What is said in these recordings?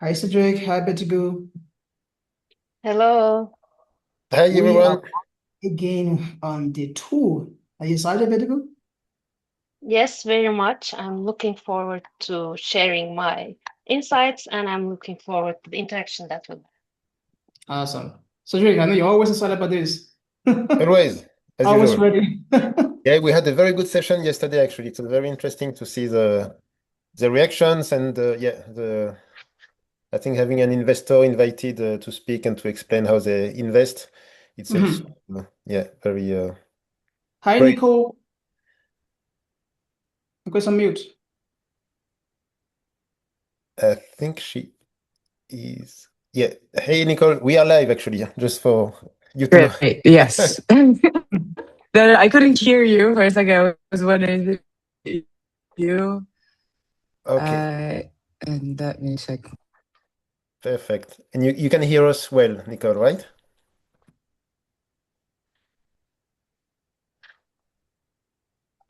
Hi, Cedric. Hi, Betigo. Hello. Hi We are everyone. again on day two. Are you excited, Betigo? Yes, very much. I'm looking forward to sharing my insights and I'm looking forward to the interaction that will. Awesome. Cedric, I know you're always excited about this. Always, as Always usual. ready. Yeah, we had a very good session yesterday actually. It was very interesting to see the reactions and yeah, the I think having an investor invited to speak and to explain how they invest, it's also Mhm. yeah, very Hi, great. Nicole. Nicole's on mute. I think she is yeah. Hey Nicole, we are live actually, just for you to know. Great. Yes. Then I couldn't hear you for a second. I was wondering if you. Okay, Uh, and let me check. perfect. And you can hear us well, Nicole, right?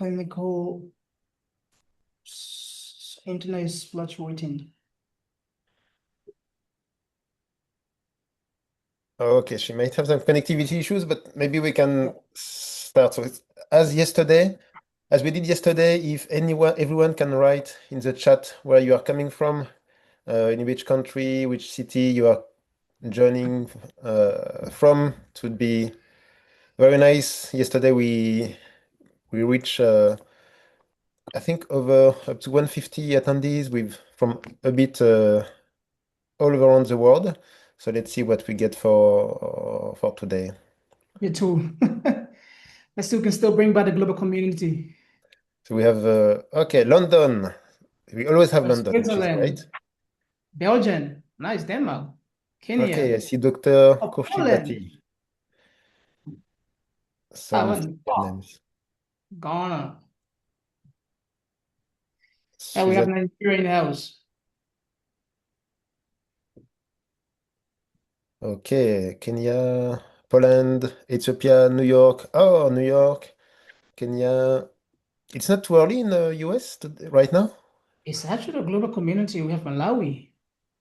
Hi, Nicole. Internet is fluctuating. Okay, she might have some connectivity issues, but maybe we can start. So as yesterday, as we did yesterday, if everyone can write in the chat where you are coming from, in which country, which city you are joining from, it would be very nice. Yesterday we reached I think over up to 150 attendees with from a bit all around the world. So let's see what we get for today. Me too. I still can still bring back the global community. So we have okay, London. We always have London, which is great. Switzerland, Belgium, nice, Denmark, Okay, I Kenya, see Dr. oh, Poland, Koshibati. Some Taiwan, names. Ghana. And we have Switzerland. Nigeria in the house. Okay, Kenya, Poland, Ethiopia, New York. Oh, New York, Kenya. It's not too early in the US right now. It's actually a global community. We have Malawi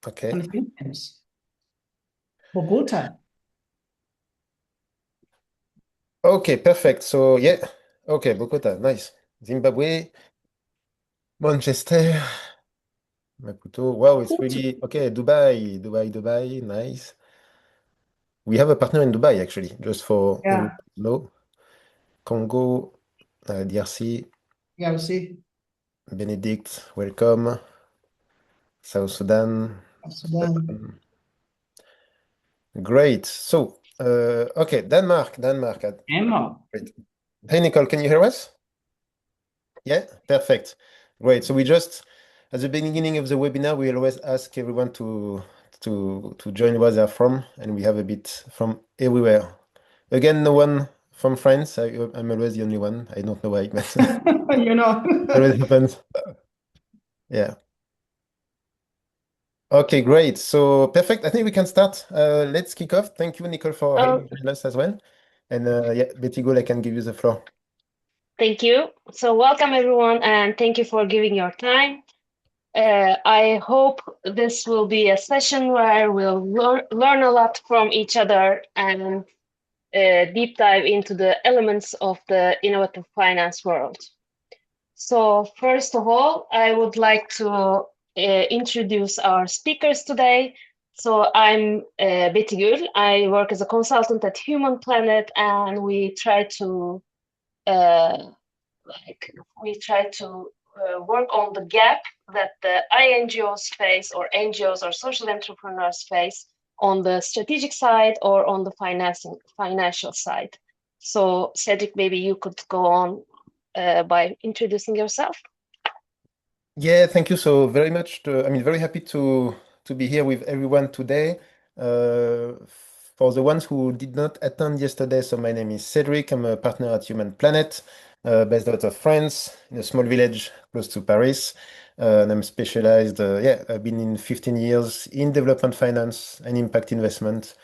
Okay. and the Philippines, Bogota. Okay, perfect. So yeah. Okay, Bogota, nice. Zimbabwe, Manchester, Maputo. Wow, it's Bogota. really okay. Dubai, nice. We have a partner in Dubai, actually, just for everyone Yeah, to know. Congo, DRC, yeah, we see. Benedict, welcome. South Sudan, Sudan, great. So, okay, Denmark. Emma. Great. Hey, Nicole, can you hear us? Yeah, perfect. Great. So we just, at the beginning of the webinar, we always ask everyone to join where they're from, and we have a bit from everywhere. Again, no one from France. I'm always the only one. I don't know why, but You know. always happens. Yeah. Okay, great. So perfect. I think we can start. Let's kick off. Thank you, Nicole, for Oh, joining us as well. And yeah, Betty Gould, I can give you the floor. thank you. So welcome everyone and thank you for giving your time. I hope this will be a session where we'll learn a lot from each other and deep dive into the elements of the innovative finance world. So first of all, I would like to introduce our speakers today. So I'm Betty Gül. I work as a consultant at Human Planet, and uh, like we try to work on the gap that the INGOs face, or NGOs, or social entrepreneurs face on the strategic side or on the financial side. So Cedric, maybe you could go on by introducing yourself. Yeah, thank you so very much. I mean, very happy to be here with everyone today. Uh, for the ones who did not attend yesterday, so my name is Cedric. I'm a partner at Human Planet, based out of France, in a small village close to Paris. And I'm specialized, yeah, I've been in 15 years in development finance and impact investment.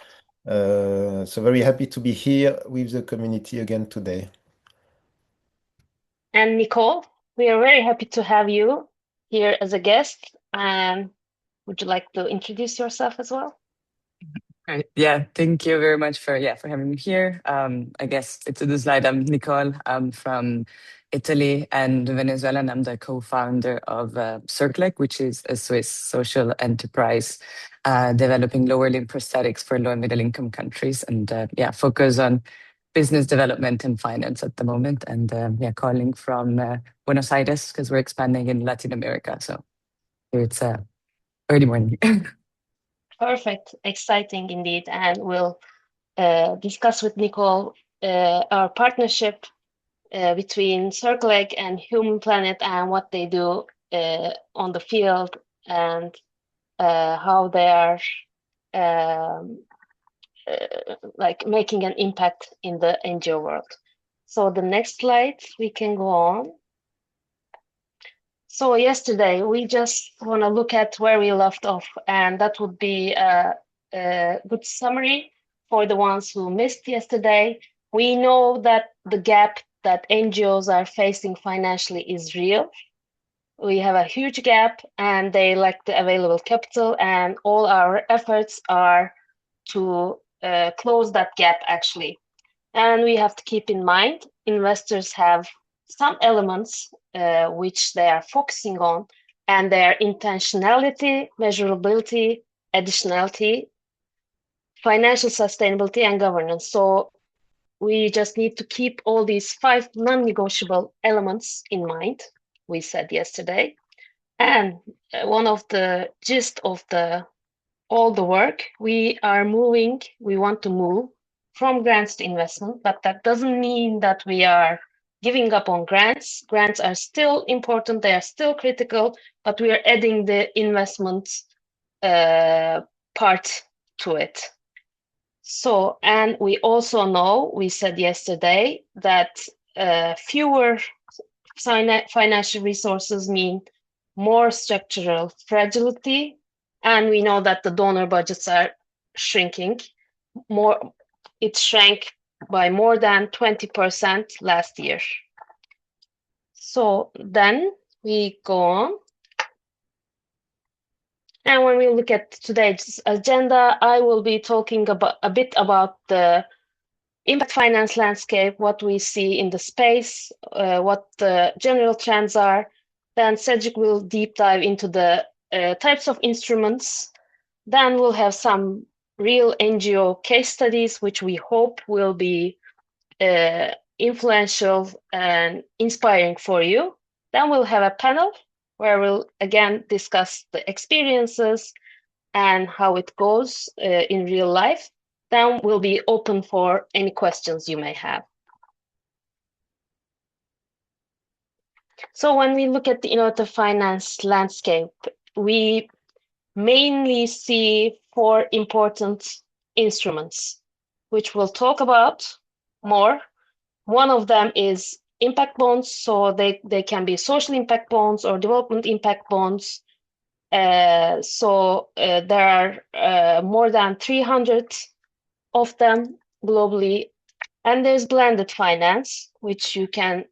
So very happy to be here with the community again today. And Nicole, we are very happy to have you here as a guest. And would you like to introduce yourself as well? Right. Yeah, thank you very much for having me here. I guess it's to the slide. I'm Nicole. I'm from Italy and Venezuela, and I'm the co-founder of Circlec, which is a Swiss social enterprise developing lower limb prosthetics for low and middle income countries, and focus on business development and finance at the moment. And calling from Buenos Aires because we're expanding in Latin America. So here it's early morning. Perfect, exciting indeed, and we'll discuss with Nicole our partnership between Circleg and Human Planet and what they do on the field and how they are like making an impact in the NGO world. So the next slide, we can go on. So yesterday, we just want to look at where we left off, and that would be a good summary for the ones who missed yesterday. We know that the gap that NGOs are facing financially is real. We have a huge gap, and they lack the available capital, and all our efforts are to close that gap, actually. And we have to keep in mind, investors have some elements which they are focusing on, and their intentionality, measurability, additionality, financial sustainability, and governance. So we just need to keep all these 5 non-negotiable elements in mind, we said yesterday. And one of the gist of all the work, we want to move from grants to investment, but that doesn't mean that we are giving up on grants. Grants are still important, they are still critical, but we are adding the investment part to it. So, and we also know, we said yesterday, that fewer financial resources mean more structural fragility, and we know that the donor budgets are shrinking. It shrank by more than 20% last year. So then we go on. And when we look at today's agenda, I will be talking a bit about the impact finance landscape, what we see in the space, what the general trends are. Then Cedric will deep dive into the types of instruments. Then we'll have some real NGO case studies, which we hope will be influential and inspiring for you. Then we'll have a panel where we'll again discuss the experiences and how it goes in real life. Then we'll be open for any questions you may have. So when we look at the innovative finance landscape, we mainly see 4 important instruments, which we'll talk about more. One of them is impact bonds, so they can be social impact bonds or development impact bonds. So there are more than 300 of them globally. And there's blended finance, which you can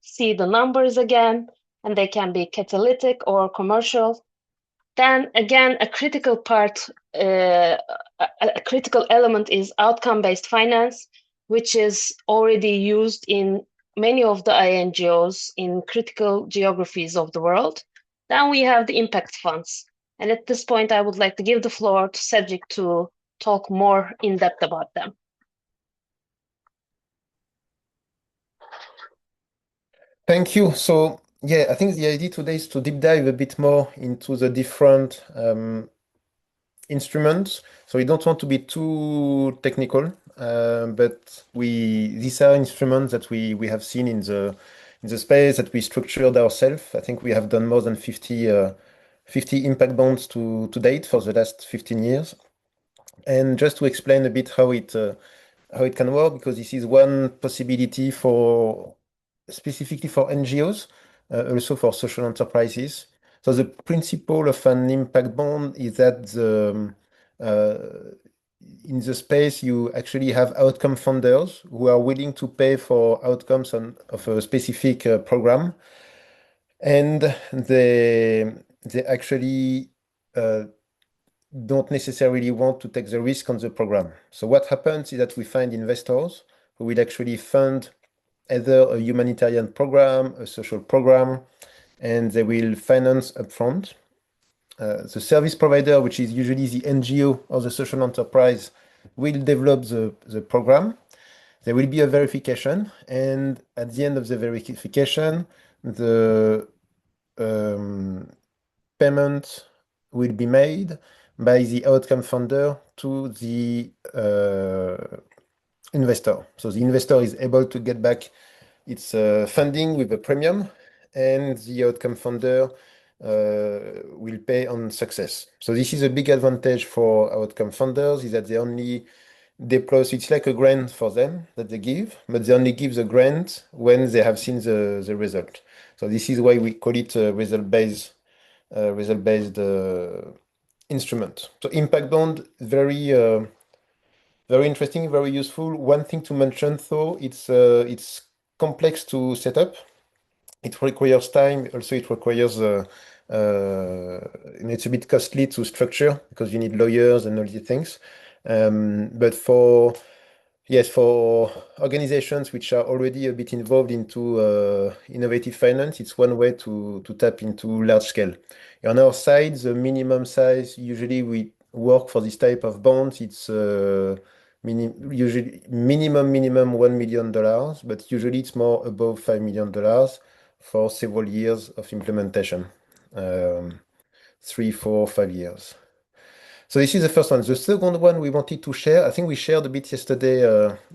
see the numbers again, and they can be catalytic or commercial. Then again, a critical part, a critical element is outcome-based finance, which is already used in many of the INGOs in critical geographies of the world. Then we have the impact funds. And at this point, I would like to give the floor to Cedric to talk more in depth about them. Thank you. So, yeah, I think the idea today is to deep dive a bit more into the different instruments. So we don't want to be too technical, but these are instruments that we have seen in the space that we structured ourselves. I think we have done more than 50 impact bonds to date for the last 15 years. And just to explain a bit how it can work, because this is one possibility specifically for NGOs, also for social enterprises. So the principle of an impact bond is that in the space you actually have outcome funders who are willing to pay for outcomes of a specific program, and they actually don't necessarily want to take the risk on the program. So what happens is that we find investors who will actually fund either a humanitarian program, a social program, and they will finance upfront. The service provider, which is usually the NGO or the social enterprise, will develop the program. There will be a verification, and at the end of the verification, the payment will be made by the outcome funder to the investor. So the investor is able to get back its funding with a premium, and the outcome funder will pay on success. So this is a big advantage for outcome funders, is that they only deploy. So it's like a grant for them that they give, but they only give the grant when they have seen the result. So this is why we call it a result-based instrument. So impact bond, very interesting, very useful. One thing to mention, though, it's complex to set up. It requires time. Also, it requires and it's a bit costly to structure because you need lawyers and all these things. But for organizations which are already a bit involved into innovative finance, it's one way to tap into large scale. On our side, the minimum size usually we work for this type of bonds. It's usually minimum $1 million, but usually it's more above $5 million for several years of implementation, 3, 4, 5 years. So this is the first one. The second one we wanted to share, I think we shared a bit yesterday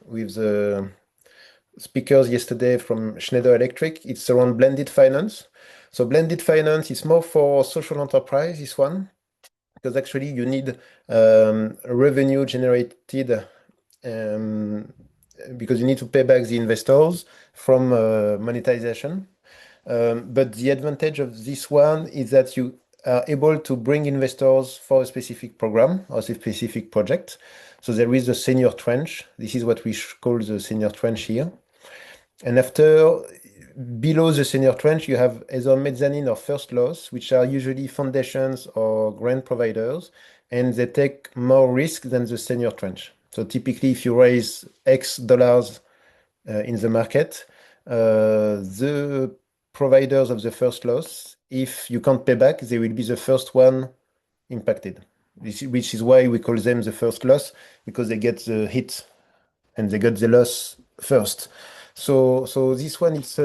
with the speakers yesterday from Schneider Electric. It's around blended finance. So blended finance is more for social enterprise, this one, because actually you need revenue generated because you need to pay back the investors from monetization. But the advantage of this one is that you are able to bring investors for a specific program or a specific project. So there is a senior tranche. This is what we call the senior tranche here. And after, below the senior tranche, you have either mezzanine or first loss, which are usually foundations or grant providers, and they take more risk than the senior tranche. So typically, if you raise X dollars in the market, the providers of the first loss, if you can't pay back, they will be the first one impacted. Which is why we call them the first loss, because they get the hit and they got the loss first. So this one is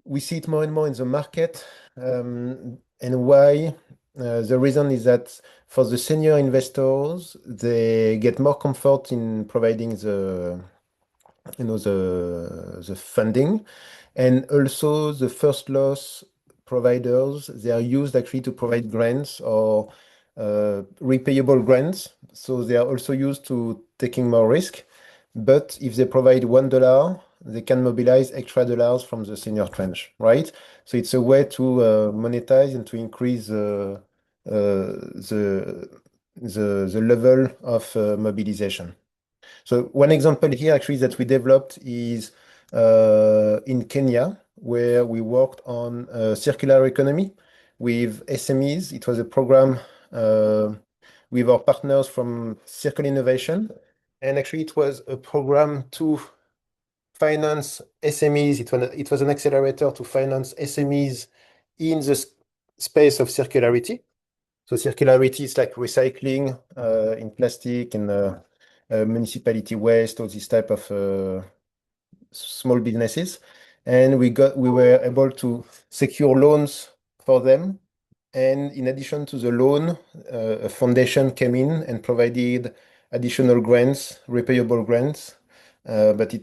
we see it more and more in the market, and why? The reason is that for the senior investors, they get more comfort in providing the funding, and also the first loss providers, they are used actually to provide grants or repayable grants. So they are also used to taking more risk. But if they provide $1, they can mobilize extra dollars from the senior tranche, right? So it's a way to monetize and to increase the level of mobilization. So one example here actually that we developed is in Kenya, where we worked on circular economy with SMEs. It was a program with our partners from Circle Innovation. And actually it was a program to finance SMEs. It was an accelerator to finance SMEs in the space of circularity. So circularity is like recycling in plastic and municipality waste, all this type of small businesses. And we were able to secure loans for them. And in addition to the loan, a foundation came in and provided additional grants, repayable grants. But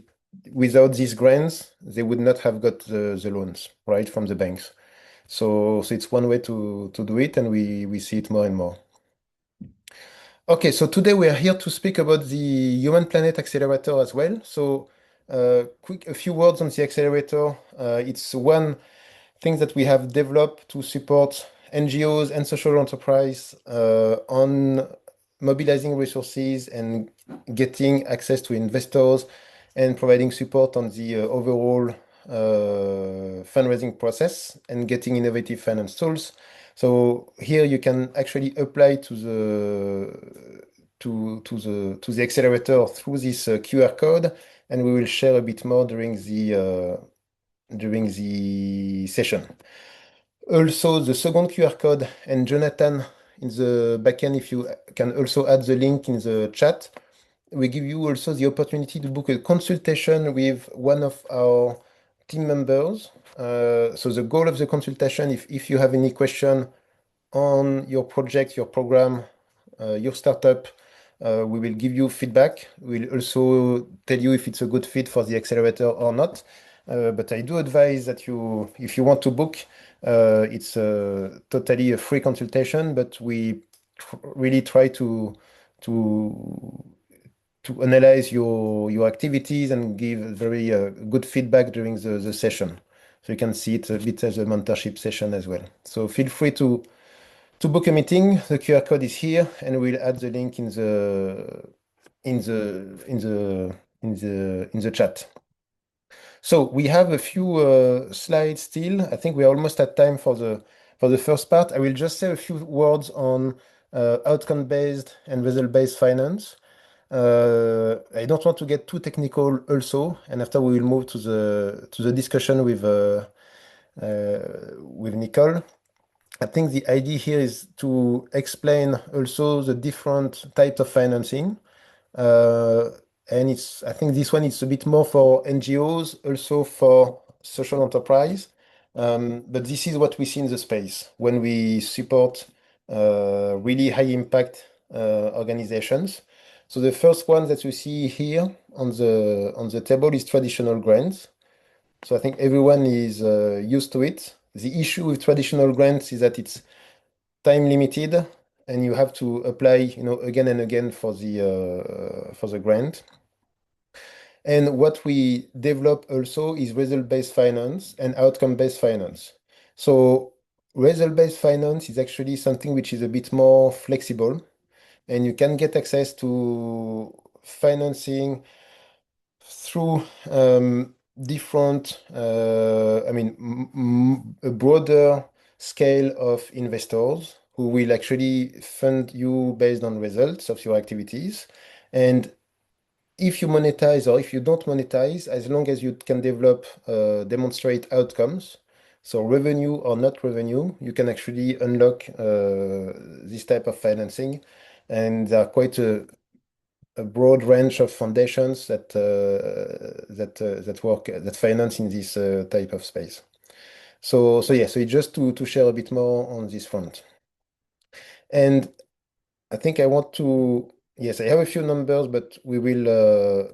without these grants, they would not have got the loans, right, from the banks. So it's one way to do it, and we see it more and more. Okay, so today we are here to speak about the Human Planet Accelerator as well. So a few words on the accelerator. It's one thing that we have developed to support NGOs and social enterprise on mobilizing resources and getting access to investors and providing support on the overall fundraising process and getting innovative finance tools. So here you can actually apply to the accelerator through this QR code, and we will share a bit more during the session. Also, the second QR code, and Jonathan in the backend, if you can also add the link in the chat, we give you also the opportunity to book a consultation with one of our team members. So the goal of the consultation, if you have any question on your project, your program, your startup, we will give you feedback. We'll also tell you if it's a good fit for the accelerator or not. But I do advise that if you want to book, it's totally a free consultation, but we really try to analyze your activities and give very good feedback during the session. So you can see it a bit as a mentorship session as well. So feel free to book a meeting. The QR code is here, and we'll add the link in the chat. So we have a few slides still. I think we're almost at time for the first part. I will just say a few words on outcome-based and result-based finance. I don't want to get too technical also, and after we will move to the discussion with Nicole. I think the idea here is to explain also the different types of financing. And I think this one is a bit more for NGOs, also for social enterprise. But this is what we see in the space when we support really high impact organizations. So the first one that you see here on the table is traditional grants. So I think everyone is used to it. The issue with traditional grants is that it's time limited, and you have to apply, again and again for the grant. And what we develop also is result-based finance and outcome-based finance. So result-based finance is actually something which is a bit more flexible, and you can get access to financing through different, a broader scale of investors who will actually fund you based on results of your activities. And if you monetize or if you don't monetize, as long as you can demonstrate outcomes, so revenue or not revenue, you can actually unlock this type of financing. And there are quite a broad range of foundations that finance in this type of space. So it's just to share a bit more on this front. And I think I want to, yes, I have a few numbers, but we will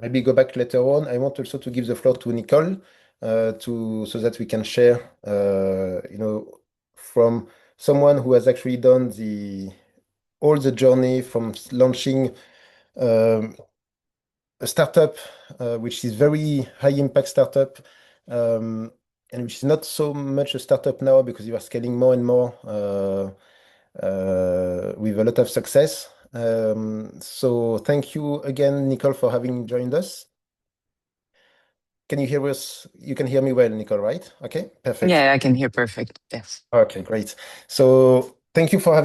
maybe go back later on. I want also to give the floor to Nicole so that we can share, from someone who has actually done all the journey from launching a startup, which is very high impact startup, and which is not so much a startup now because you are scaling more and more with a lot of success. So thank you again, Nicole, for having joined us. Can you hear us? You can hear me well, Nicole, right? Okay, perfect. Yeah, I can hear perfect. Yes. Okay, great. So thank you for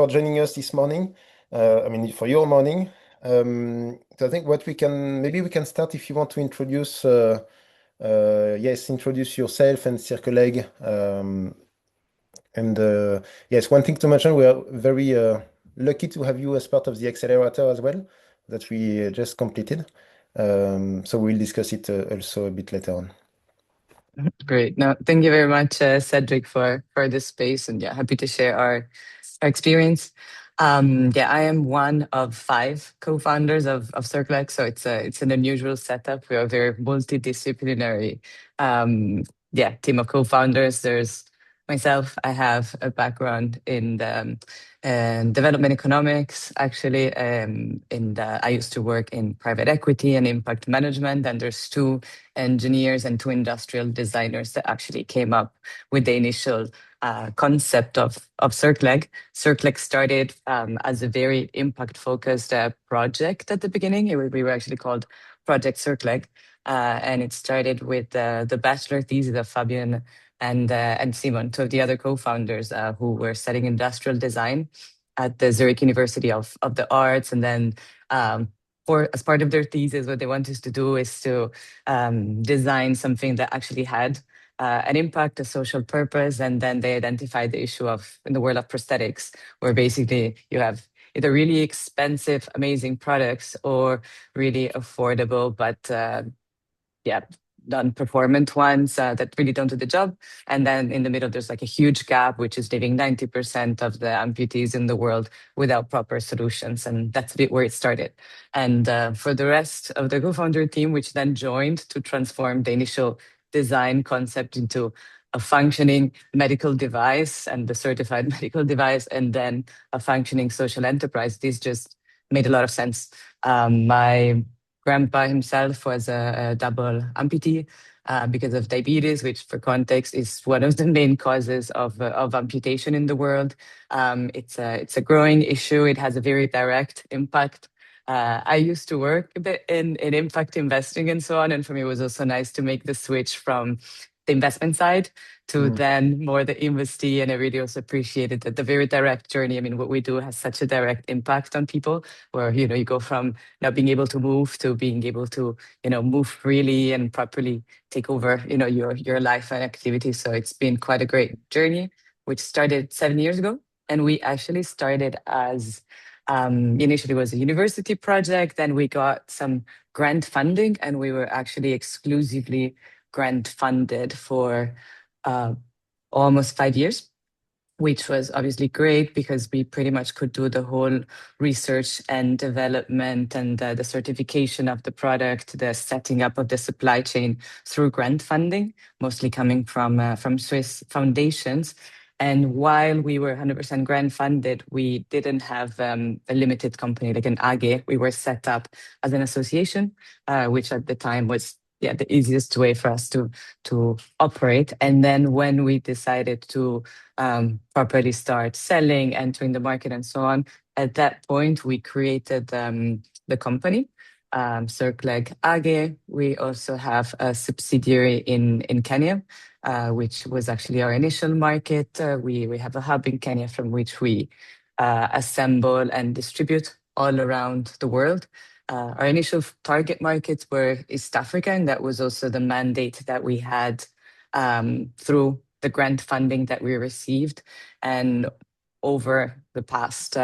joining us this morning. For your morning. So I think maybe we can start if you want to introduce yourself and Circle Egg. Yes, one thing to mention, we are very lucky to have you as part of the accelerator as well, that we just completed. So we'll discuss it also a bit later on. Great. No, thank you very much, Cedric, for this space, and happy to share our experience. I am one of 5 co-founders of CircleX, so it's an unusual setup. We are a very multidisciplinary team of co-founders. There's myself. I have a background in development economics, actually. I used to work in private equity and impact management, and there's 2 engineers and 2 industrial designers that actually came up with the initial concept of CircleX. CircleX started as a very impact-focused project at the beginning. We were actually called Project CircleX. and it started with the bachelor thesis of Fabian and Simon, two of the other co-founders who were studying industrial design at the Zurich University of the Arts. And then as part of their thesis, what they wanted to do is to design something that actually had an impact, a social purpose. And then they identified the issue of, in the world of prosthetics, where basically you have either really expensive, amazing products or really affordable, but non-performant ones that really don't do the job. And then in the middle, there's like a huge gap, which is leaving 90% of the amputees in the world without proper solutions. And that's a bit where it started. And for the rest of the co-founder team, which then joined to transform the initial design concept into a functioning medical device and the certified medical device, and then a functioning social enterprise, this just made a lot of sense. My grandpa himself was a double amputee because of diabetes, which, for context, is one of the main causes of amputation in the world. It's a growing issue. It has a very direct impact. I used to work a bit in impact investing and so on, and for me, it was also nice to make the switch from the investment side to then more the investee. And I really also appreciated that the very direct journey. I mean, what we do has such a direct impact on people, where you go from not being able to move to being able to move freely and properly take over your life and activities. So it's been quite a great journey, which started 7 years ago. And we actually started as initially was a university project. Then we got some grant funding, and we were actually exclusively grant funded for almost 5 years, which was obviously great because we pretty much could do the whole research and development and the certification of the product, the setting up of the supply chain through grant funding, mostly coming from Swiss foundations. And while we were 100% grant funded, we didn't have a limited company like an AG. We were set up as an association, which at the time was the easiest way for us to operate. And then when we decided to properly start selling, entering the market and so on, at that point, we created the company, Circleg AG. We also have a subsidiary in Kenya, which was actually our initial market. We have a hub in Kenya from which we assemble and distribute all around the world. Our initial target markets were East Africa, and that was also the mandate that we had through the grant funding that we received. And over the past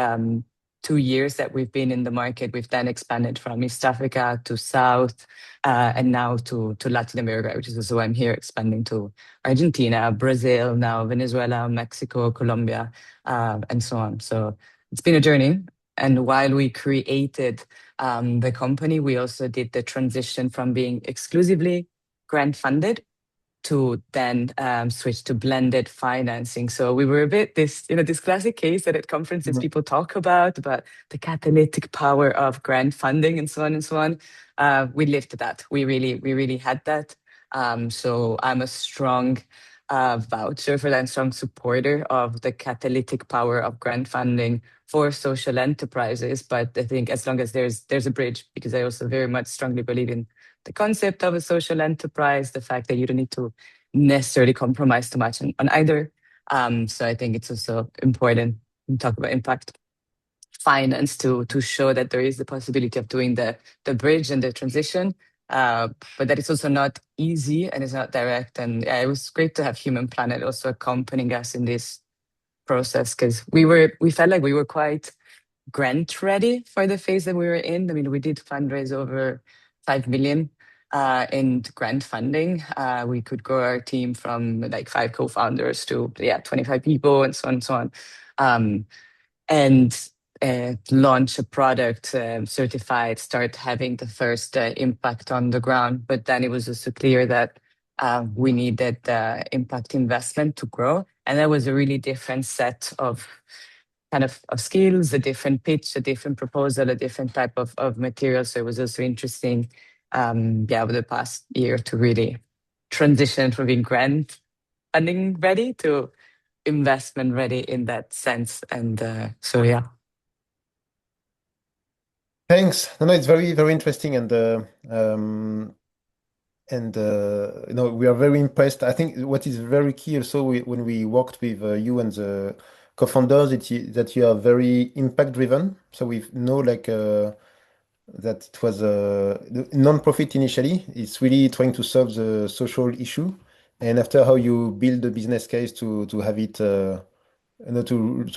2 years that we've been in the market, we've then expanded from East Africa to South and now to Latin America, which is also why I'm here, expanding to Argentina, Brazil, now Venezuela, Mexico, Colombia, and so on. So it's been a journey. And while we created the company, we also did the transition from being exclusively grant funded to then switch to blended financing. So we were a bit this classic case that at conferences people talk about the catalytic power of grant funding and so on and so on. We lived that. We really had that. So I'm a strong voucher for that, strong supporter of the catalytic power of grant funding for social enterprises. But I think as long as there's a bridge, because I also very much strongly believe in the concept of a social enterprise, the fact that you don't need to necessarily compromise too much on either. So I think it's also important to talk about impact finance to show that there is the possibility of doing the bridge and the transition, but that it's also not easy and it's not direct. And it was great to have Human Planet also accompanying us in this process, because we felt like we were quite grant ready for the phase that we were in. I mean, we did fundraise over 5 million in grant funding. We could grow our team from like 5 co-founders to 25 people and so on and so on. And launch a product, certified, start having the first impact on the ground. But then it was also clear that we needed impact investment to grow. And that was a really different set of skills, a different pitch, a different proposal, a different type of material. So it was also interesting, over the past year to really transition from being grant funding ready to investment ready in that sense. And so, yeah. Thanks. No, it's very, very interesting. And we are very impressed. I think what is very key also when we worked with you and the co-founders, that you are very impact driven. So we know that it was a non-profit initially. It's really trying to solve the social issue, and after how you build the business case to have it, to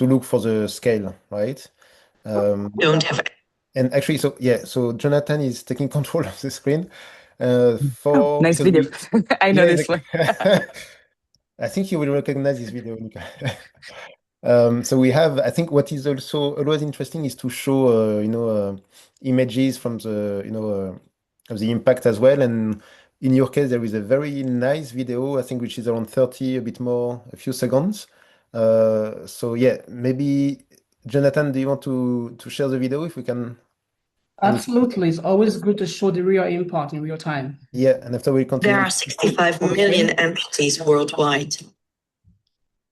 look for the scale, right? Don't have. And actually, so Jonathan is taking control of the screen. Oh, nice Because video. I know yeah, this one. I think you will recognize this video, Nika. So we have, I think what is also always interesting is to show, images from of the impact as well. And in your case, there is a very nice video, I think, which is around 30, a bit more, a few seconds. So yeah, maybe Jonathan, do you want to share the video if we can? Absolutely. It's always good to show the real impact in real time. Yeah, and after we continue. There are 65 million amputees worldwide.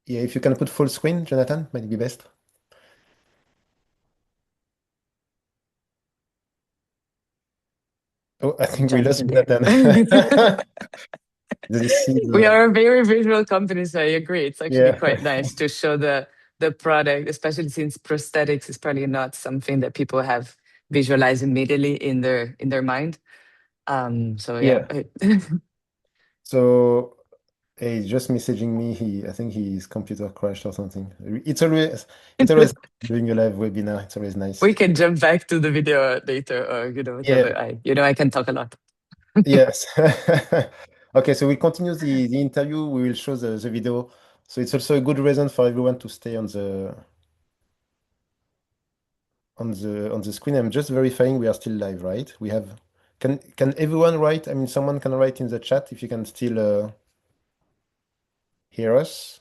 Yeah, if you can put full screen, Jonathan, might be best. Oh, I think we lost Jonathan. Does he see We the- are a very visual company, so I agree. It's actually Yeah. quite nice to show the product, especially since prosthetics is probably not something that people have visualized immediately in their mind. So yeah. So he's just messaging me. I think his computer crashed or something. It's always doing a live webinar. It's always nice. We can jump back to the video later, or whatever. Yeah. I can talk a lot. Yes. Okay, so we continue the interview. We will show the video. So it's also a good reason for everyone to stay on the screen. I'm just verifying we are still live, right? Can everyone write? I mean, someone can write in the chat if you can still hear us.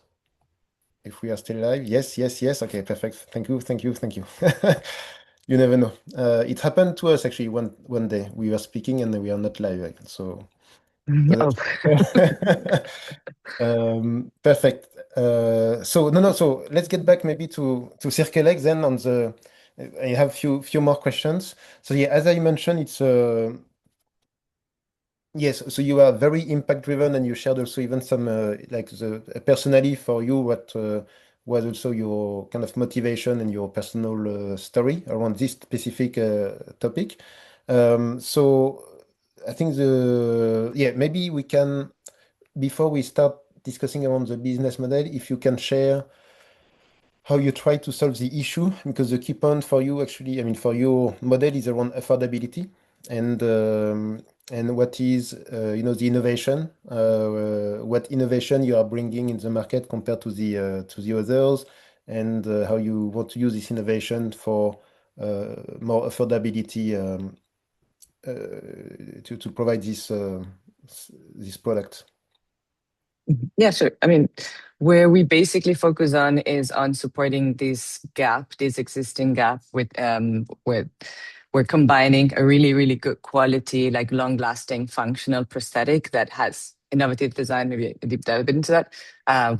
If we are still live. Yes, yes, yes. Okay, perfect. Thank you, thank you, thank you. You never know. It happened to us actually one day. We were speaking and we are not live. So Oh. perfect. So let's get back maybe to CircleX then I have few more questions. So yeah, as I mentioned, it's yes, so you are very impact driven and you shared also even some personally for you what was also your kind of motivation and your personal story around this specific topic. So I think maybe we can, before we start discussing around the business model, if you can share how you try to solve the issue, because the key point for you actually, I mean, for your model is around affordability and what is, the innovation, what innovation you are bringing in the market compared to the others, and how you want to use this innovation for more affordability to provide this product. Yeah, sure. I mean, where we basically focus on is on supporting this gap, this existing gap with we're combining a really, really good quality, like long-lasting functional prosthetic that has innovative design, maybe a deep dive into that,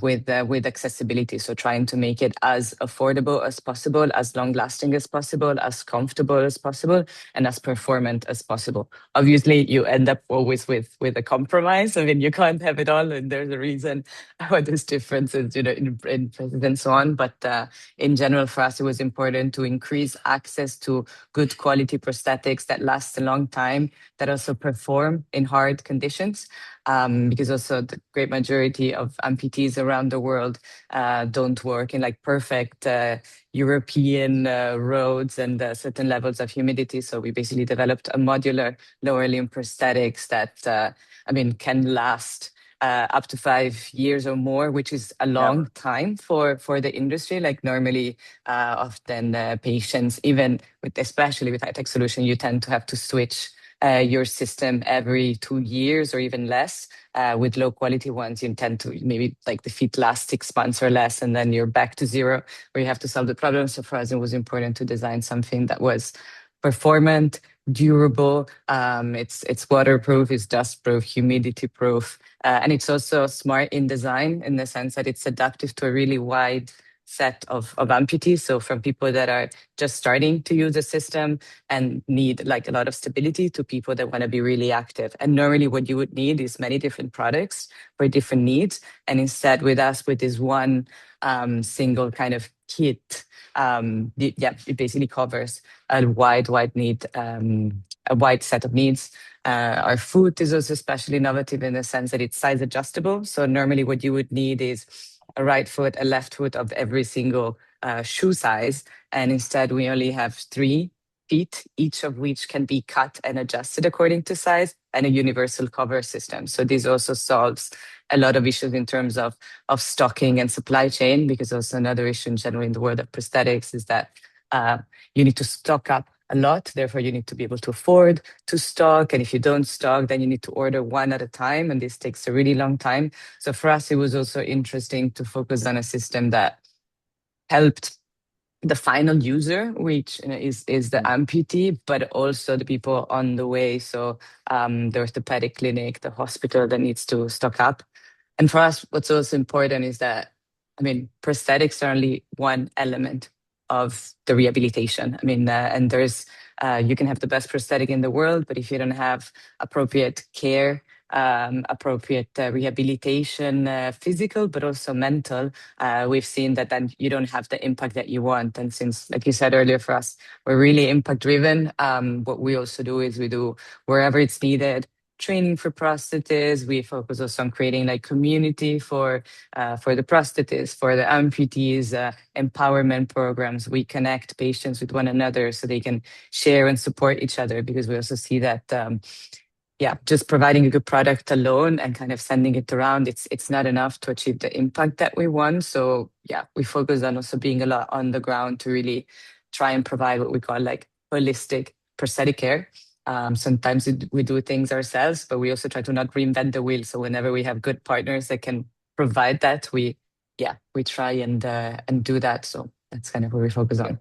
with accessibility. So trying to make it as affordable as possible, as long-lasting as possible, as comfortable as possible, and as performant as possible. Obviously, you end up always with a compromise. I mean, you can't have it all, and there's a reason why there's differences, in prices and so on. But in general, for us, it was important to increase access to good quality prosthetics that last a long time, that also perform in hard conditions. Because also the great majority of amputees around the world don't work in like perfect European roads and certain levels of humidity. So we basically developed a modular lower limb prosthetics that, can last up to 5 years or more, which is a long time for the industry. Like normally, often patients, especially with high-tech solution, you tend to have to switch your system every 2 years or even less. With low quality ones, you tend to maybe like the feet last 6 months or less, and then you're back to zero, where you have to solve the problem. So for us, it was important to design something that was performant, durable. It's waterproof, it's dustproof, humidity proof, and it's also smart in design in the sense that it's adaptive to a really wide set of amputees. So from people that are just starting to use the system and need like a lot of stability to people that want to be really active. And normally what you would need is many different products for different needs. And instead with us, with this one single kind of kit, it basically covers a wide need, a wide set of needs. Our foot is also especially innovative in the sense that it's size adjustable. So normally what you would need is a right foot, a left foot of every single shoe size. And instead we only have 3 feet, each of which can be cut and adjusted according to size, and a universal cover system. So this also solves a lot of issues in terms of stocking and supply chain, because also another issue in general in the world of prosthetics is that you need to stock up a lot. Therefore, you need to be able to afford to stock. And if you don't stock, then you need to order one at a time. And this takes a really long time. So for us, it was also interesting to focus on a system that helped the final user, which is the amputee, but also the people on the way. So the orthopedic clinic, the hospital that needs to stock up. And for us, what's also important is that, I mean, prosthetics are only one element of the rehabilitation. I mean, and there's, you can have the best prosthetic in the world, but if you don't have appropriate care, appropriate rehabilitation, physical, but also mental, we've seen that then you don't have the impact that you want. And since, like you said earlier, for us, we're really impact driven. What we also do is we do wherever it's needed, training for prosthetists. We focus also on creating like community for the prosthetists, for the amputees, empowerment programs. We connect patients with one another so they can share and support each other, because we also see that just providing a good product alone and kind of sending it around, it's not enough to achieve the impact that we want. So we focus on also being a lot on the ground to really try and provide what we call like holistic prosthetic care. Sometimes we do things ourselves, but we also try to not reinvent the wheel. So whenever we have good partners that can provide that, we try and do that. So that's kind of what we focus on.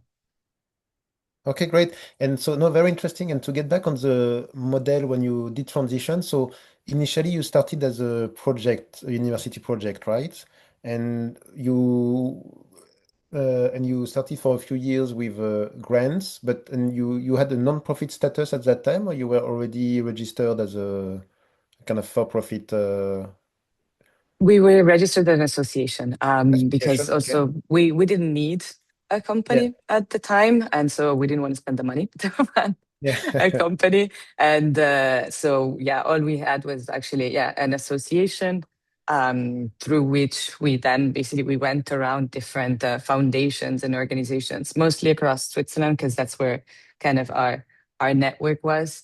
Okay, great. And so, no, very interesting. And to get back on the model when you did transition, so initially you started as a project, a university project, right? And you started for a few years with grants, but and you had a non-profit status at that time, or you were already registered as a kind of for-profit We were registered as an association because association? Okay. also we didn't need a Yeah. company at the time, and so we didn't want to spend the money to run a Yeah. company. And all we had was actually an association through which we then basically we went around different foundations and organizations, mostly across Switzerland, because that's where kind of our network was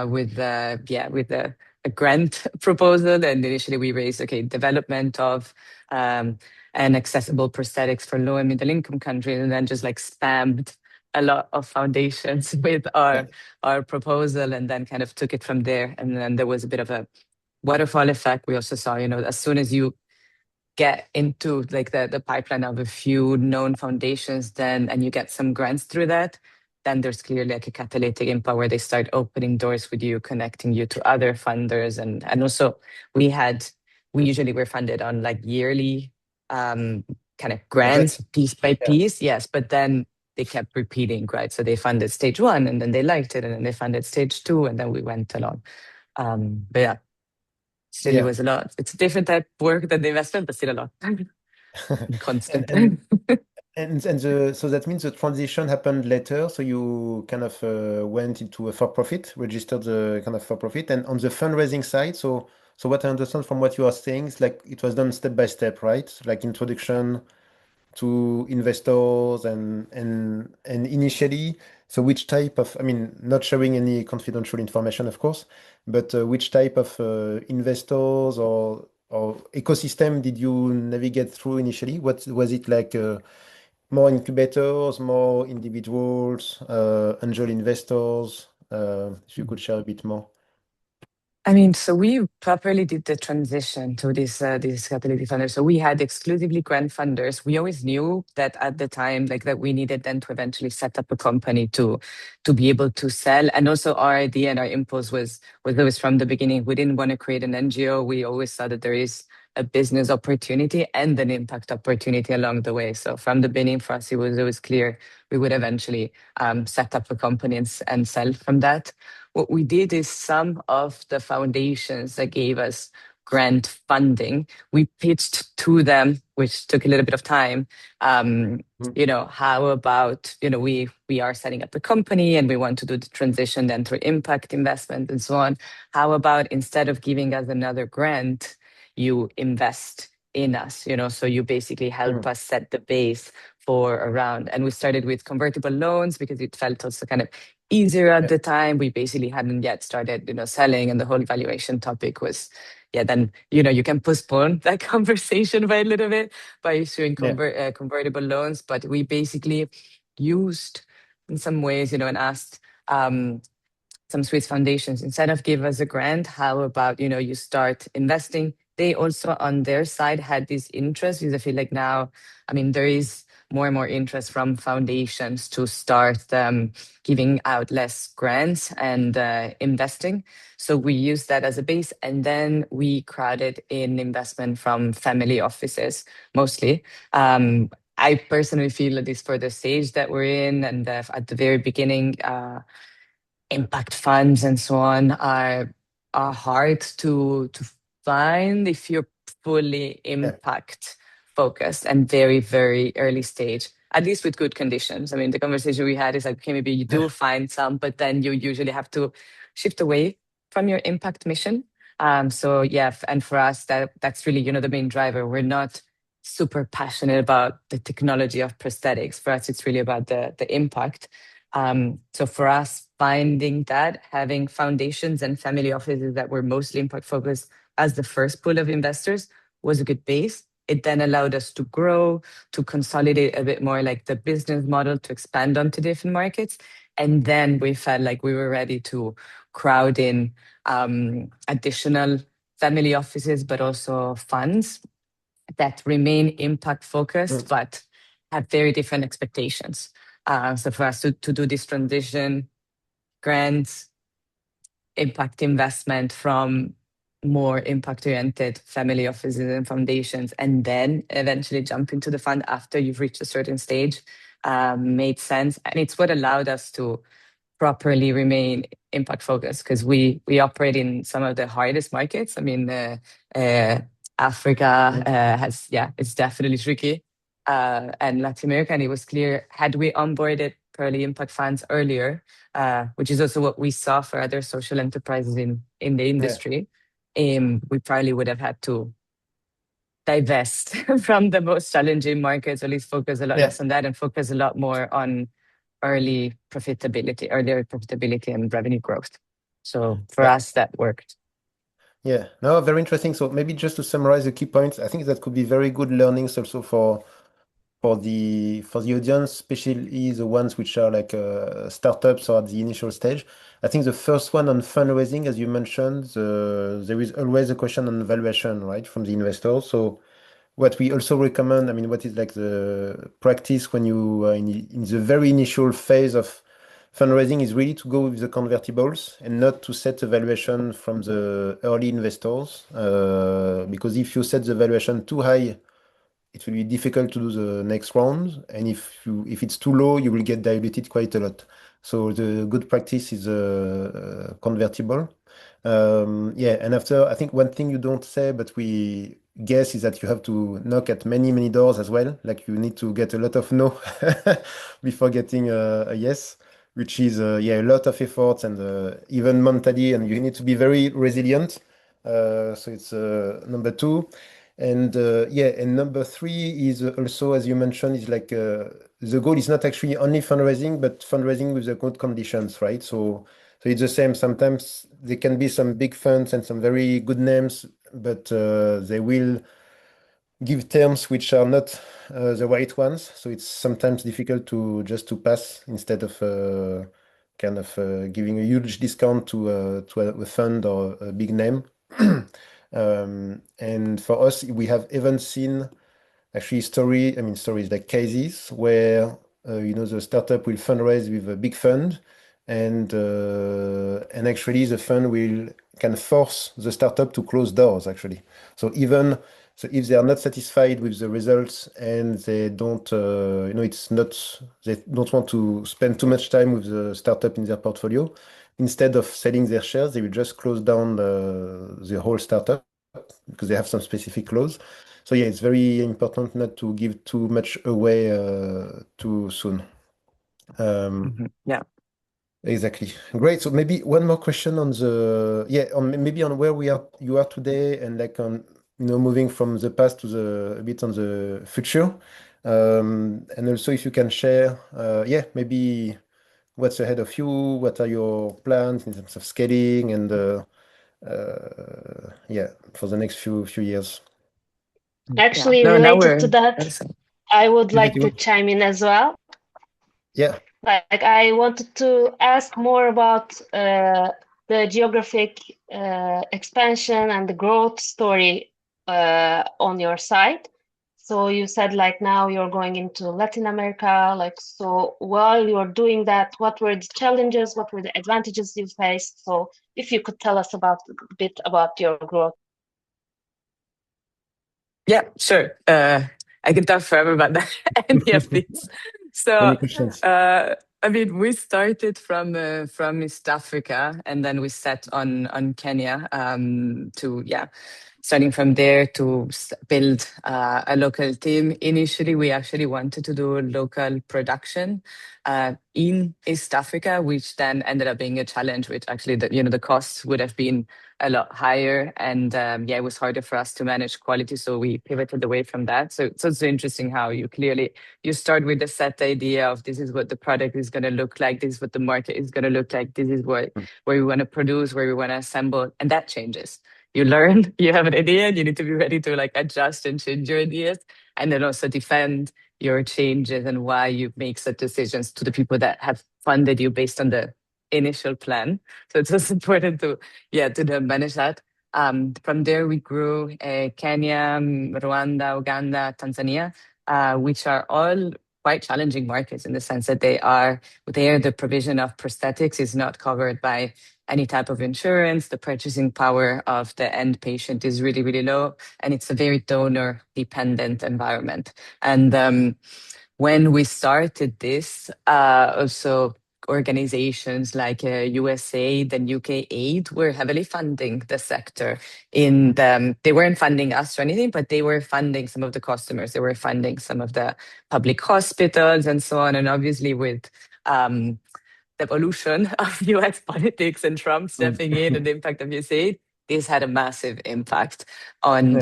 with the a grant proposal. And initially we raised, development of an accessible prosthetics for low and middle income countries, and then just like spammed a lot of foundations with Yeah. our proposal, and then kind of took it from there. And then there was a bit of a waterfall effect. We also saw, as soon as you get into like the pipeline of a few known foundations, then and you get some grants through that, then there's clearly like a catalytic impact where they start opening doors with you, connecting you to other funders. And also we usually were funded on like yearly kind of grants, Budget. piece by Yeah. piece. Yes. But then they kept repeating, right? So they funded stage 1 and then they liked it, and then they funded stage 2, and then we went along. But still it Yeah. was a lot. It's a different type of work than the investment, but still a lot. Constant. So that means the transition happened later. So you kind of went into a for-profit, registered the kind of for-profit, and on the fundraising side. So what I understand from what you are saying is like it was done step by step, right? Like introduction to investors and initially. So which type of, I mean, not sharing any confidential information, of course, but which type of investors or ecosystem did you navigate through initially? What was it like? More incubators, more individuals, angel investors. If you could share a bit more. I mean, so we properly did the transition to this catalytic funder. So we had exclusively grant funders. We always knew that at the time, like that we needed then to eventually set up a company to be able to sell. And also our idea and our impulse was always from the beginning. We didn't want to create an NGO. We always saw that there is a business opportunity and an impact opportunity along the way. So from the beginning, for us, it was clear we would eventually set up a company and sell from that. What we did is some of the foundations that gave us grant funding, we pitched to them, which took a little bit of time. How about, we are setting up a company and we want to do the transition then through impact investment and so on. How about instead of giving us another grant, you invest in us, so you basically help us set the base for a round. And we started with convertible loans because it felt also kind of easier at the time. We basically hadn't yet started, selling, and the whole valuation topic was, then, you can postpone that conversation by a little bit by issuing convertible loans. But we basically used in some ways, and asked some Swiss foundations, instead of give us a grant, how about, you start investing? They also on their side had this interest because I feel like now, there is more and more interest from foundations to start giving out less grants and investing. So we used that as a base, and then we crowded in investment from family offices mostly. I personally feel at this further stage that we're in, and at the very beginning, impact funds and so on are hard to find if you're fully impact focused and very, very early stage, at least with good conditions. The conversation we had is like, okay, maybe you do find some, but then you usually have to shift away from your impact mission. And for us, that's really, the main driver. We're not super passionate about the technology of prosthetics. For us, it's really about the impact. So for us, finding that, having foundations and family offices that were mostly impact focused as the first pool of investors was a good base. It then allowed us to grow, to consolidate a bit more like the business model, to expand onto different markets. And then we felt like we were ready to crowd in additional family offices, but also funds that remain impact focused, but have very different expectations. So for us to do this transition, grants, impact investment from more impact-oriented family offices and foundations, and then eventually jump into the fund after you've reached a certain stage, made sense. And it's what allowed us to properly remain impact focused, because we operate in some of the hardest markets. Africa it's definitely tricky, and Latin America. And it was clear, had we onboarded early impact funds earlier, which is also what we saw for other social enterprises in the industry, we probably would have had to divest from the most challenging markets, or at least focus a lot less on that and focus a lot more on earlier profitability and revenue growth. So for us, that worked. Yeah, no, very interesting. So maybe just to summarize the key points, I think that could be very good learnings also for the audience, especially the ones which are like startups or at the initial stage. I think the first one on fundraising, as you mentioned, there is always a question on valuation, right, from the investors. So what we also recommend, what is like the practice when you are in the very initial phase of fundraising is really to go with the convertibles and not to set the valuation from the early investors. Because if you set the valuation too high, it will be difficult to do the next round. And if it's too low, you will get diluted quite a lot. So the good practice is convertible. And after, I think one thing you don't say, but we guess, is that you have to knock at many, many doors as well. Like you need to get a lot of no before getting a yes, which is a lot of efforts and even mentally, and you need to be very resilient. So it's number two. And and number three is also, as you mentioned, is like the goal is not actually only fundraising, but fundraising with the good conditions, right? So it's the same. Sometimes there can be some big funds and some very good names, but they will give terms which are not the right ones. So it's sometimes difficult to pass instead of giving a huge discount to a fund or a big name. And for us, we have even seen actually stories like cases where the startup will fundraise with a big fund, and actually the fund can force the startup to close doors actually. So even So if they are not satisfied with the results and they don't, it's not, they don't want to spend too much time with the startup in their portfolio, instead of selling their shares, they will just close down the whole startup because they have some specific clause. So yeah, it's very important not to give too much away too soon. Yeah. Exactly. Great. So maybe one more question on maybe on where you are today, and like on moving from the past to a bit on the future. And also if you can share maybe what's ahead of you, what are your plans in terms of scaling and for the next few years. Actually, No, now related to we're that, I would Did like to you? chime in as well. Yeah. Like, I wanted to ask more about the geographic expansion and the growth story on your side. So you said like now you're going into Latin America. Like, so while you're doing that, what were the challenges? What were the advantages you faced? So if you could tell us a bit about your growth. Yeah, sure. I can talk forever about that, any of these. Any So, questions? I mean, we started from East Africa, and then we set on Kenya starting from there to build a local team. Initially, we actually wanted to do local production in East Africa, which then ended up being a challenge, which actually the costs would have been a lot higher, and it was harder for us to manage quality, so we pivoted away from that. So it's also interesting how you start with the set idea of this is what the product is going to look like, this is what the market is going to look like, this is where we want to produce, where we want to assemble, and that changes. You learn, you have an idea, and you need to be ready to like adjust and change your ideas, and then also defend your changes and why you make such decisions to the people that have funded you based on the initial plan. So it's just important to manage that. From there, we grew Kenya, Rwanda, Uganda, Tanzania, which are all quite challenging markets in the sense that the provision of prosthetics is not covered by any type of insurance. The purchasing power of the end patient is really, really low, and it's a very donor dependent environment. And when we started this, also organizations like USAID and UK Aid were heavily funding the sector. They weren't funding us or anything, but they were funding some of the customers. They were funding some of the public hospitals and so on. And obviously, with the evolution of US politics and Trump stepping in and the impact of USAID, this had a massive impact on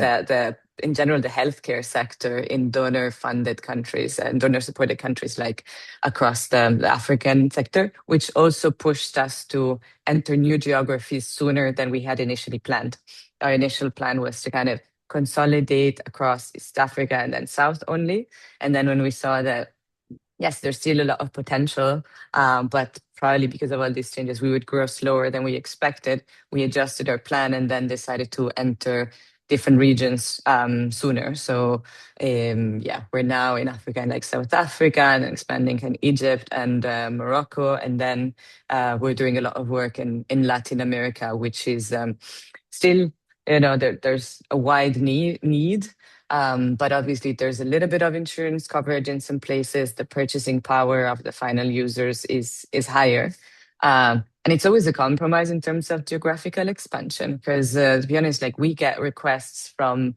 in general, the healthcare sector in donor-funded countries and donor-supported countries like across the African sector, which also pushed us to enter new geographies sooner than we had initially planned. Our initial plan was to kind of consolidate across East Africa and then South only. And then when we saw that, yes, there's still a lot of potential, but probably because of all these changes, we would grow slower than we expected. We adjusted our plan and then decided to enter different regions sooner. So we're now in Africa, like South Africa, and expanding in Egypt and Morocco. And then we're doing a lot of work in Latin America, which is still, there's a wide need. But obviously, there's a little bit of insurance coverage in some places. The purchasing power of the final users is higher. And it's always a compromise in terms of geographical expansion, because to be honest, like we get requests from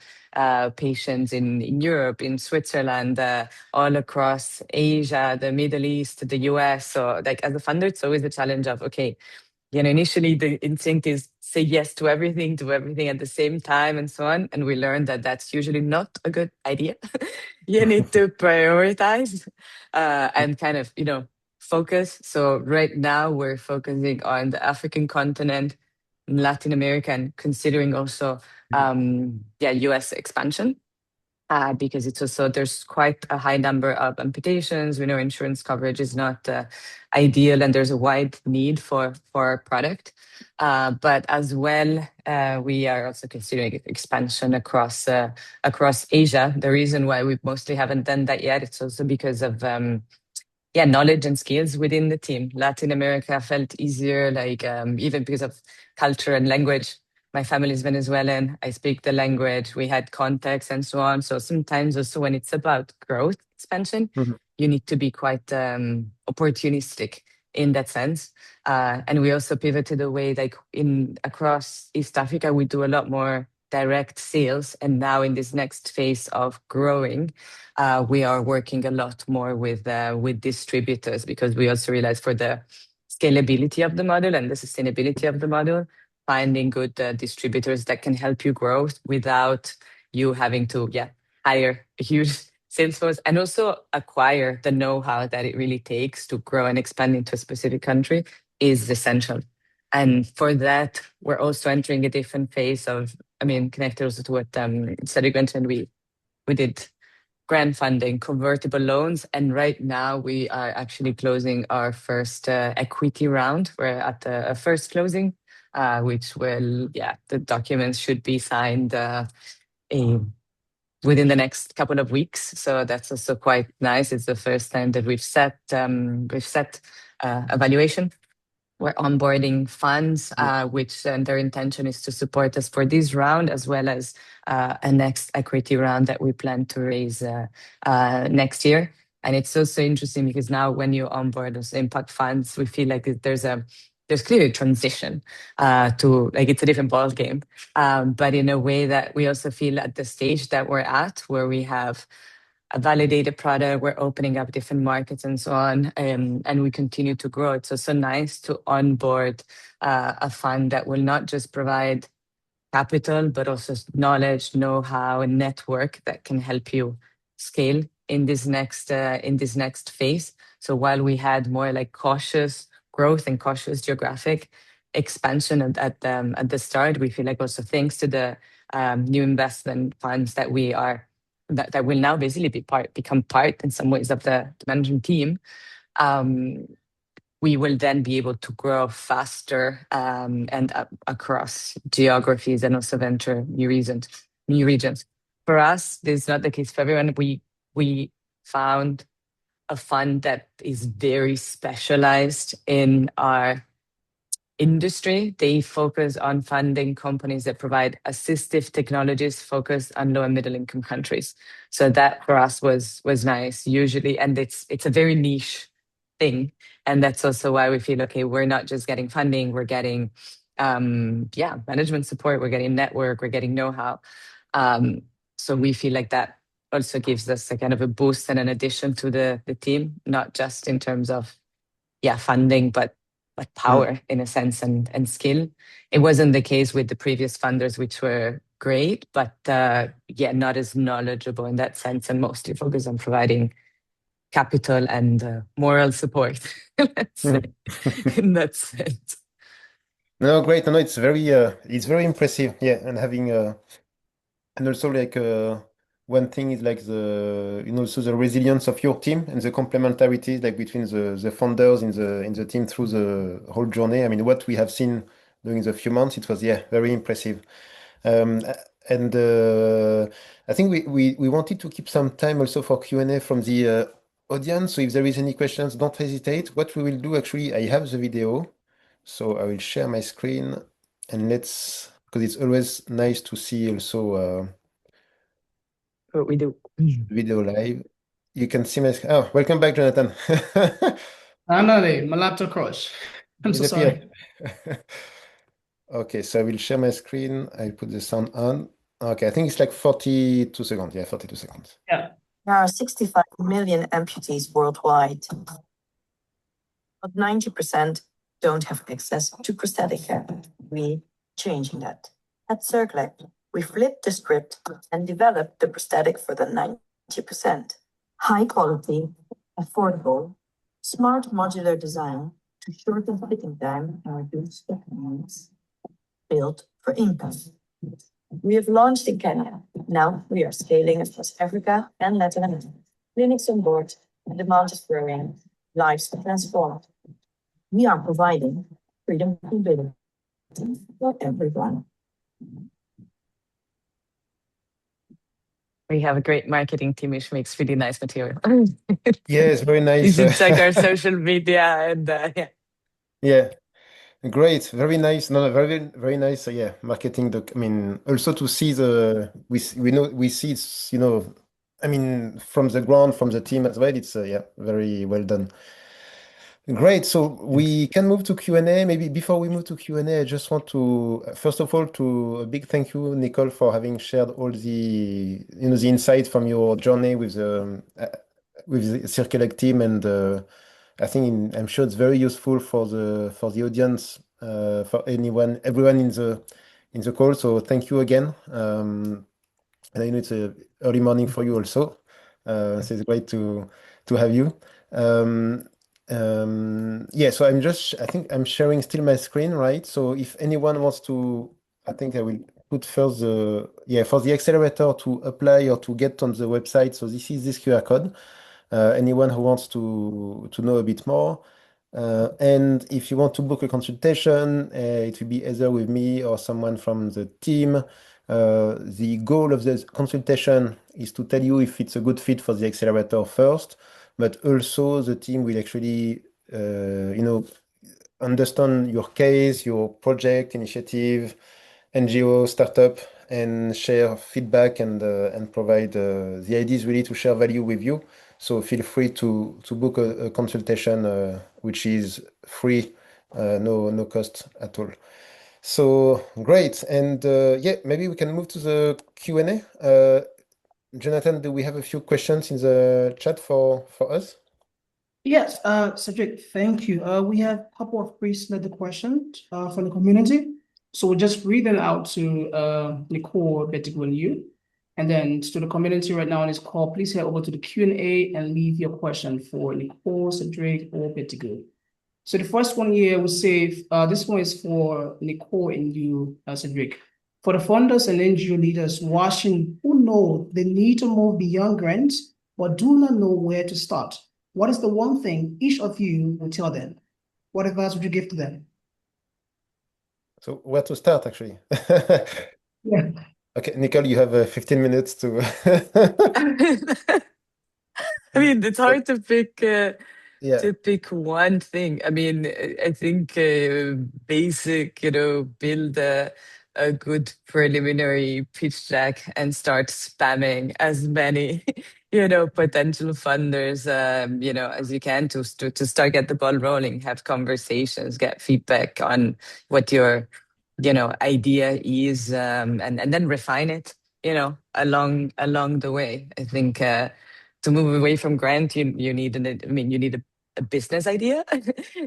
patients in Europe, in Switzerland, all across Asia, the Middle East, the US. So like as a funder, it's always the challenge of, okay, initially the instinct is say yes to everything at the same time and so on. And we learned that that's usually not a good idea. You need to prioritize and kind of, focus. So right now we're focusing on the African continent, Latin America, and considering also, US expansion. Because it's also there's quite a high number of amputations. We know insurance coverage is not ideal, and there's a wide need for our product. But as well, we are also considering expansion across Asia. The reason why we mostly haven't done that yet, it's also because of knowledge and skills within the team. Latin America felt easier, like even because of culture and language. My family is Venezuelan. I speak the language. We had context and so on. So sometimes also when it's about growth expansion, Mhm. you need to be quite opportunistic in that sense. And we also pivoted away, like in across East Africa, we do a lot more direct sales. And now in this next phase of growing, we are working a lot more with distributors, because we also realize for the scalability of the model and the sustainability of the model, finding good distributors that can help you grow without you having to hire a huge sales force, and also acquire the know-how that it really takes to grow and expand into a specific country is essential. And for that, we're also entering a different phase of, I mean, connected also to what Cedric mentioned, we did grant funding, convertible loans, and right now we are actually closing our first equity round. We're at a first closing, which will, the documents should be signed within the next couple of weeks. So that's also quite nice. It's the first time that we've set a valuation. We're onboarding funds, which their intention is to support us for this round, as well as a next equity round that we plan to raise next year. And it's also interesting because now when you onboard those impact funds, we feel like there's clearly a transition to, like, it's a different ball game, but in a way that we also feel at the stage that we're at, where we have a validated product, we're opening up different markets and so on, and we continue to grow. It's also nice to onboard a fund that will not just provide capital, but also knowledge, know-how, and network that can help you scale in this next phase. So while we had more like cautious growth and cautious geographic expansion at the start, we feel like also thanks to the new investment funds that we are that will now basically become part in some ways of the management team, we will then be able to grow faster and across geographies, and also venture new regions. For us, this is not the case for everyone. We found a fund that is very specialized in our industry. They focus on funding companies that provide assistive technologies focused on low and middle income countries. So that for us was nice usually, and it's a very niche thing. And that's also why we feel, okay, we're not just getting funding, we're getting management support, we're getting network, we're getting know-how. So we feel like that also gives us a kind of a boost and an addition to the team, not just in terms of funding, but power in a sense, and skill. It wasn't the case with the previous funders, which were great, but not as knowledgeable in that sense, and mostly focused on providing capital and moral support. Let's say, in that sense. No, great. No, it's very impressive. Yeah, and having and also like one thing is like also the resilience of your team and the complementarity like between the founders in the team through the whole journey. I mean, what we have seen during the few months, it was very impressive. Um, and I think we wanted to keep some time also for Q&A from the audience. So if there is any questions, don't hesitate. What we will do, actually, I have the video, so I will share my screen, and because it's always nice to see also What we do. video live. You can see my screen. Oh, welcome back, Jonathan. No, my laptop crashed. I'm so sorry. Okay, so I will share my screen. I'll put the sound on. Okay, I think it's like 42 seconds. Yeah, 42 seconds. Yeah. There are 65 million amputees worldwide, but 90% don't have access to prosthetic care. We changing that. At Circlec, we flipped the script and developed the prosthetic for the 90%. High quality, affordable, smart modular design to shorten fitting time and reduce needs. Built for income. We have launched in Kenya. Now we are scaling across Africa and Latin America. Clinics on board, and demand is growing, lives are transformed. We are providing freedom and ability for everyone. We have a great marketing team which makes really nice material. Yeah, it's very You nice. should check our social media and Yeah. Great, very nice. No, no, very, very nice. Yeah, marketing. I mean, also to see we know we see it's I mean, from the ground, from the team as well. It's yeah, very well done. Great. So Thanks. we can move to Q&A. Maybe before we move to Q&A, I just want to, first of all, to a big thank you, Nicole, for having shared all the insights from your journey with the Circle team, and I think I'm sure it's very useful for the audience, for everyone in the call. So thank you again. And I know it's a early morning for you also. So it's great to have you. Um, yeah, so I think I'm sharing still my screen, right? So if anyone wants to, I think I will put first for the accelerator to apply or to get on the website. So this is this QR code. Anyone who wants to know a bit more. And if you want to book a consultation, it will be either with me or someone from the team. The goal of the consultation is to tell you if it's a good fit for the accelerator first, but also the team will actually, understand your case, your project, initiative, NGO, startup, and share feedback and provide the idea is really to share value with you. So feel free to book a consultation, which is free, no cost at all. So great, and yeah, maybe we can move to the Q&A. Jonathan, do we have a few questions in the chat for us? Yes, Cedric, thank you. We have a couple of pre-submitted questions from the community. So we'll just read them out to Nicole, Betigo, and you. And then to the community right now on this call, please head over to the Q&A and leave your question for Nicole, Cedric, or Betigo. So the first one here we say, this one is for Nicole and you, Cedric. For the funders and NGO leaders watching who know they need to move beyond grants, but do not know where to start, what is the one thing each of you will tell them? What advice would you give to them? So where to start, actually? Yeah. Okay, Nicole, you have 15 minutes to. I mean, it's hard to pick Yeah, one thing. I mean, I think basic, build a good preliminary pitch deck and start spamming as many, potential funders, as you can to start get the ball rolling, have conversations, get feedback on what your, idea is, and then refine it, along the way. I think to move away from grant, you need you need a business idea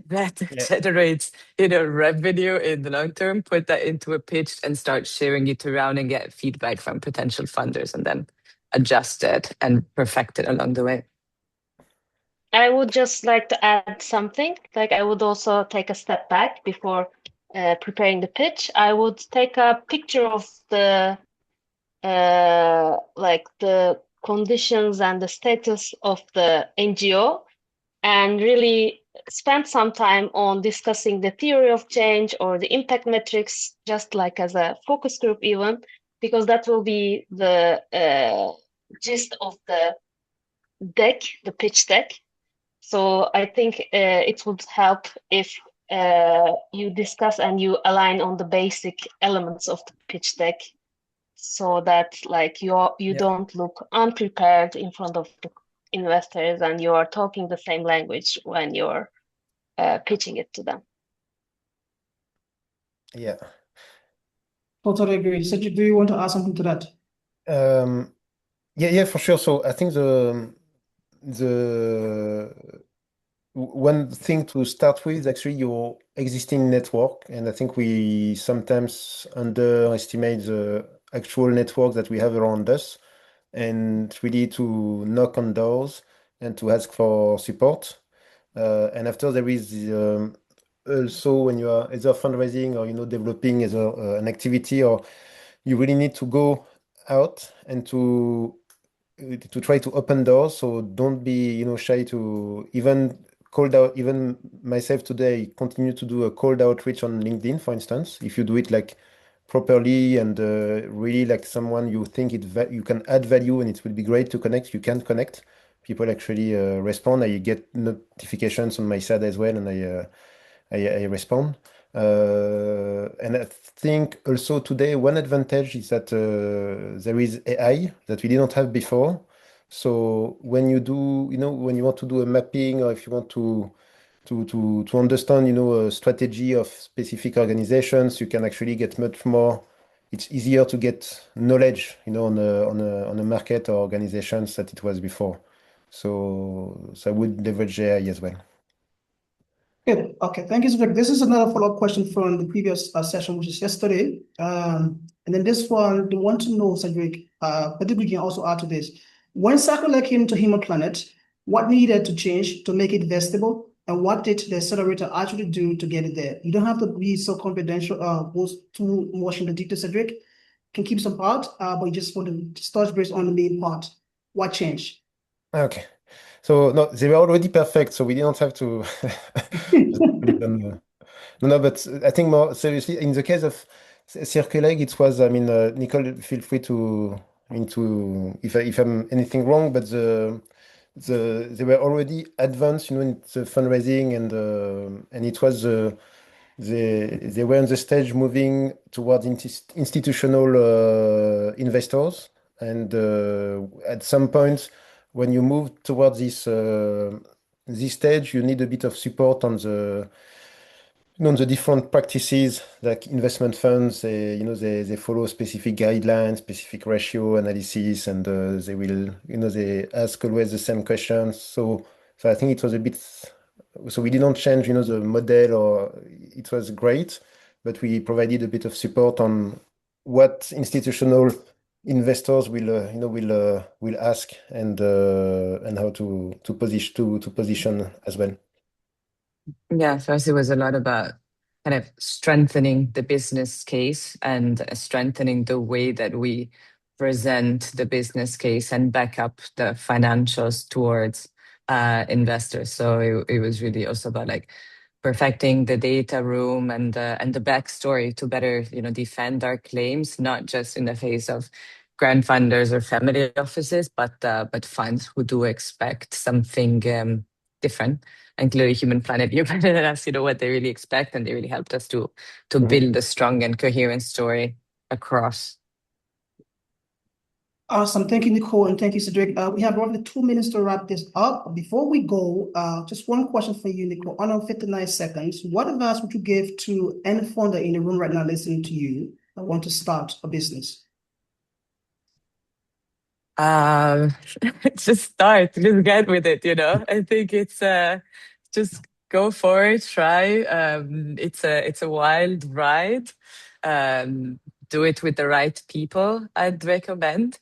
that yeah, generates, revenue in the long term. Put that into a pitch and start sharing it around and get feedback from potential funders, and then adjust it and perfect it along the way. I would just like to add something. Like I would also take a step back before preparing the pitch. I would take a picture of the like the conditions and the status of the NGO and really spend some time on discussing the theory of change or the impact metrics, just like as a focus group even, because that will be the gist of the deck, the pitch deck. So I think it would help if you discuss and you align on the basic elements of the pitch deck so that like you yeah, don't look unprepared in front of the investors and you are talking the same language when you're pitching it to them. yeah. Totally agree. Cedric, do you want to add something to that? Yeah, for sure. So I think the one thing to start with is actually your existing network, and I think we sometimes underestimate the actual network that we have around us, and really to knock on doors and to ask for support. And after there is also when you are either fundraising or developing as an activity, or you really need to go out and to try to open doors. So don't be shy to even cold out. Even myself today continue to do a cold outreach on LinkedIn, for instance. If you do it like properly and really like someone you think you can add value and it will be great to connect, you can connect. People actually respond. I get notifications on my side as well, and I respond. And I think also today one advantage is that there is AI that we didn't have before. So when you do, when you want to do a mapping, or if you want to understand, a strategy of specific organizations, you can actually get much more. It's easier to get knowledge, on a market or organizations that it was before. So I would leverage AI as well. Good. Okay. Thank you, Cedric. This is another follow-up question from the previous session, which is yesterday. And then this one, they want to know, Cedric, particularly can also add to this. When Circular came to Human Planet, what needed to change to make it vestible? And what did the accelerator actually do to get it there? You don't have to be so confidential, goes too much into detail, Cedric. Can keep some part, but you just want to touch base on the main part. What changed? Okay. So no, they were already perfect, so we didn't have to No, but I think more seriously, in the case of Circle Egg, it was, Nicole, feel free to, if I'm anything wrong, but they were already advanced, in the fundraising, and it was they were on the stage moving towards institutional investors, and at some point, when you move towards this stage, you need a bit of support on the different practices like investment funds. They follow specific guidelines, specific ratio analysis, and they ask always the same questions. So I think it was a bit. So we didn't change, the model, or it was great, but we provided a bit of support on what institutional investors will ask, and how to position as well. Yeah, first it was a lot about kind of strengthening the business case and strengthening the way that we present the business case and back up the financials towards investors. So it was really also about like perfecting the data room and the backstory to better, defend our claims, not just in the face of grant funders or family offices, but funds who do expect something different. And clearly, Human Planet, you better than us, what they really expect, and they really helped us to build a strong and coherent story across. Awesome. Thank you, Nicole, and thank you, Cedric. We have roughly 2 minutes to wrap this up. Before we go, just one question for you, Nicole. On 59 seconds, what advice would you give to any founder in the room right now listening to you that want to start a business? Just start, just get with it, I think it's just go for it, try. It's a wild ride. Do it with the right people, I'd recommend.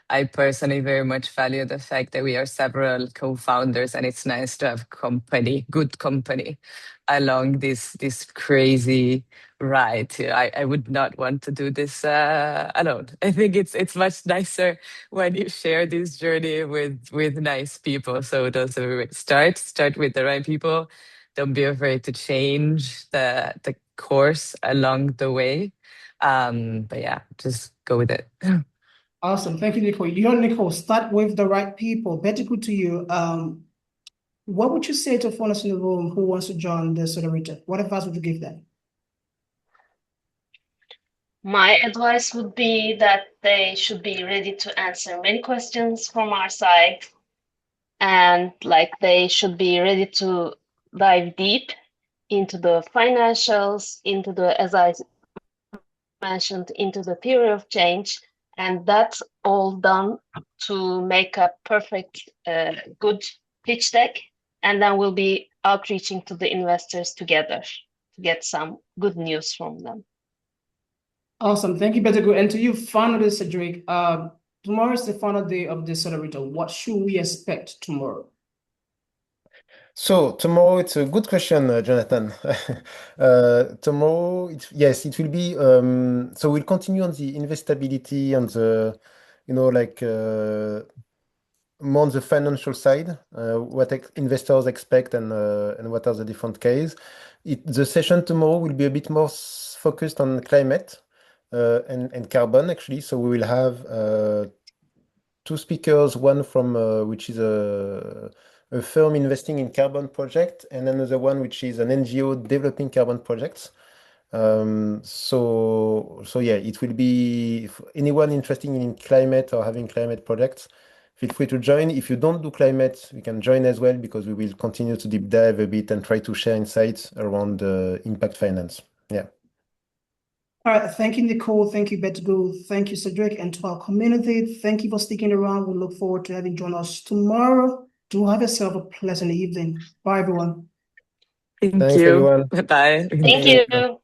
I personally very much value the fact that we are several co-founders, and it's nice to have good company along this crazy ride. I would not want to do this alone. I think it's much nicer when you share this journey with nice people. So those are start with the right people. Don't be afraid to change the course along the way. But yeah, just go with it. Awesome. Thank you, Nicole. Nicole, start with the right people. Better good to you. What would you say to founders in the room who wants to join the accelerator? What advice would you give them? My advice would be that they should be ready to answer many questions from our side, and they should be ready to dive deep into the financials, into the, as I mentioned, into the theory of change, and that's all done to make a perfect, good pitch deck, and then we'll be outreaching to the investors together to get some good news from them. Awesome. Thank you, Betago. And to you, finally, Cedric, tomorrow is the final day of the accelerator. What should we expect tomorrow? So tomorrow, it's a good question, Jonathan. Tomorrow, it will be. So we'll continue on the investability and the, more on the financial side, what investors expect, and what are the different cases. The session tomorrow will be a bit more focused on climate and carbon, actually. So we will have two speakers, one from which is a a firm investing in carbon project, and another one which is an NGO developing carbon projects. So yeah, it will be anyone interested in climate or having climate projects, feel free to join. If you don't do climate, you can join as well, because we will continue to deep dive a bit and try to share insights around impact finance. Yeah. All right, thank you, Nicole. Thank you, Betgo. Thank you, Cedric, and to our community. Thank you for sticking around. We look forward to having you join us tomorrow. Do have yourself a pleasant evening. Bye, everyone. Thank Thanks, you. everyone. Bye. Thank you.